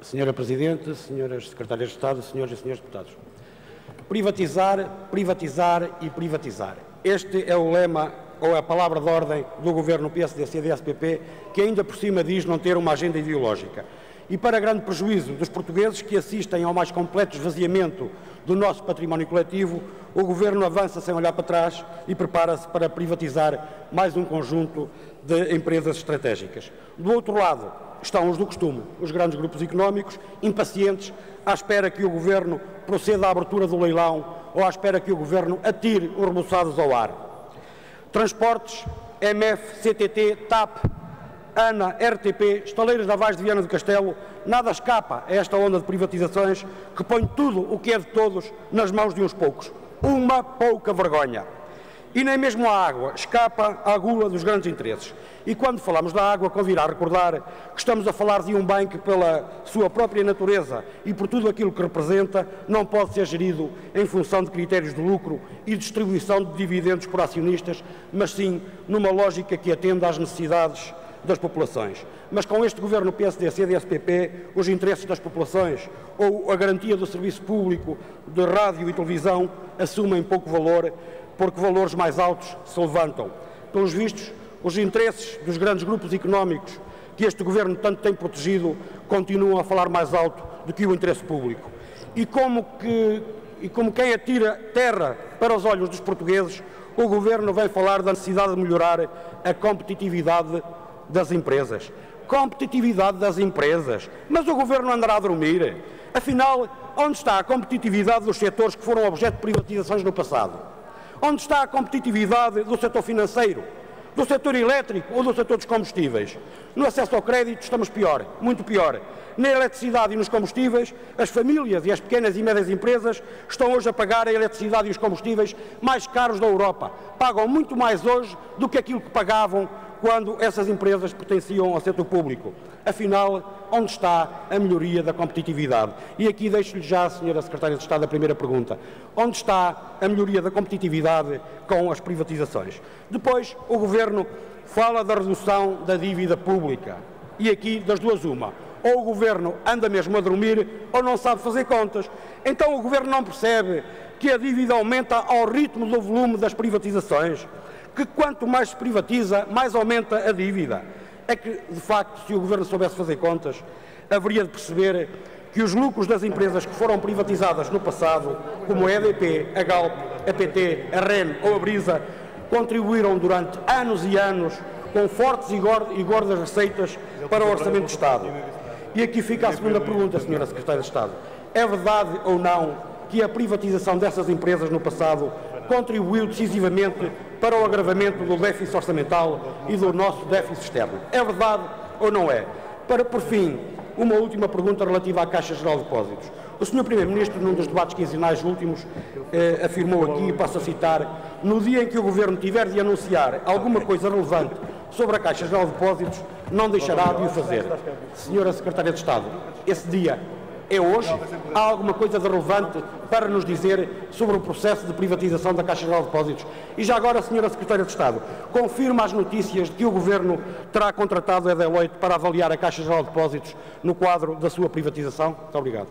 Senhora Presidente, Senhoras Secretárias de Estado, Senhoras e Senhores Deputados. Privatizar, privatizar e privatizar. Este é o lema ou a palavra de ordem do Governo PSD-CDS-PP, que ainda por cima diz não ter uma agenda ideológica. E para grande prejuízo dos portugueses que assistem ao mais completo esvaziamento do nosso património coletivo, o Governo avança sem olhar para trás e prepara-se para privatizar mais um conjunto de empresas estratégicas. Do outro lado estão os do costume, os grandes grupos económicos, impacientes, à espera que o Governo proceda à abertura do leilão ou à espera que o Governo atire os rebuçados ao ar. Transportes, MF, CTT, TAP, ANA, RTP, Estaleiros Navais de Viana do Castelo, nada escapa a esta onda de privatizações que põe tudo o que é de todos nas mãos de uns poucos. Uma pouca vergonha. E nem mesmo a água escapa à gula dos grandes interesses. E quando falamos da água, convirá recordar que estamos a falar de um bem que, pela sua própria natureza e por tudo aquilo que representa, não pode ser gerido em função de critérios de lucro e distribuição de dividendos por acionistas, mas sim numa lógica que atenda às necessidades das populações. Mas com este Governo PSD-CDS-PP, os interesses das populações ou a garantia do serviço público de rádio e televisão assumem pouco valor, porque valores mais altos se levantam. Pelos vistos, os interesses dos grandes grupos económicos que este Governo tanto tem protegido continuam a falar mais alto do que o interesse público. E como quem atira terra para os olhos dos portugueses, o Governo vem falar da necessidade de melhorar a competitividade das empresas. Competitividade das empresas. Mas o Governo andará a dormir. Afinal, onde está a competitividade dos setores que foram objeto de privatizações no passado? Onde está a competitividade do setor financeiro, do setor elétrico ou do setor dos combustíveis? No acesso ao crédito estamos pior, muito pior. Na eletricidade e nos combustíveis, as famílias e as pequenas e médias empresas estão hoje a pagar a eletricidade e os combustíveis mais caros da Europa. Pagam muito mais hoje do que aquilo que pagavam quando essas empresas pertenciam ao setor público. Afinal, onde está a melhoria da competitividade? E aqui deixo-lhe já, Sra. Secretária de Estado, a primeira pergunta. Onde está a melhoria da competitividade com as privatizações? Depois, o Governo fala da redução da dívida pública. E aqui, das duas, uma. Ou o Governo anda mesmo a dormir ou não sabe fazer contas. Então o Governo não percebe que a dívida aumenta ao ritmo do volume das privatizações, que quanto mais se privatiza, mais aumenta a dívida. É que, de facto, se o Governo soubesse fazer contas, haveria de perceber que os lucros das empresas que foram privatizadas no passado, como a EDP, a Galp, a PT, a REN ou a Brisa, contribuíram durante anos e anos com fortes e gordas receitas para o Orçamento de Estado. E aqui fica a segunda pergunta, Sra. Secretária de Estado. É verdade ou não que a privatização dessas empresas no passado contribuiu decisivamente para o agravamento do déficit orçamental e do nosso déficit externo? É verdade ou não é? Por fim, uma última pergunta relativa à Caixa Geral de Depósitos. O Sr. Primeiro-Ministro, num dos debates quinzenais últimos, afirmou aqui, e passo a citar, no dia em que o Governo tiver de anunciar alguma coisa relevante sobre a Caixa Geral de Depósitos, não deixará de o fazer. Senhora Secretária de Estado, esse dia é hoje? Há alguma coisa de relevante para nos dizer sobre o processo de privatização da Caixa Geral de Depósitos? E já agora, Senhora Secretária de Estado, confirma as notícias de que o Governo terá contratado a Deloitte para avaliar a Caixa Geral de Depósitos no quadro da sua privatização? Muito obrigado.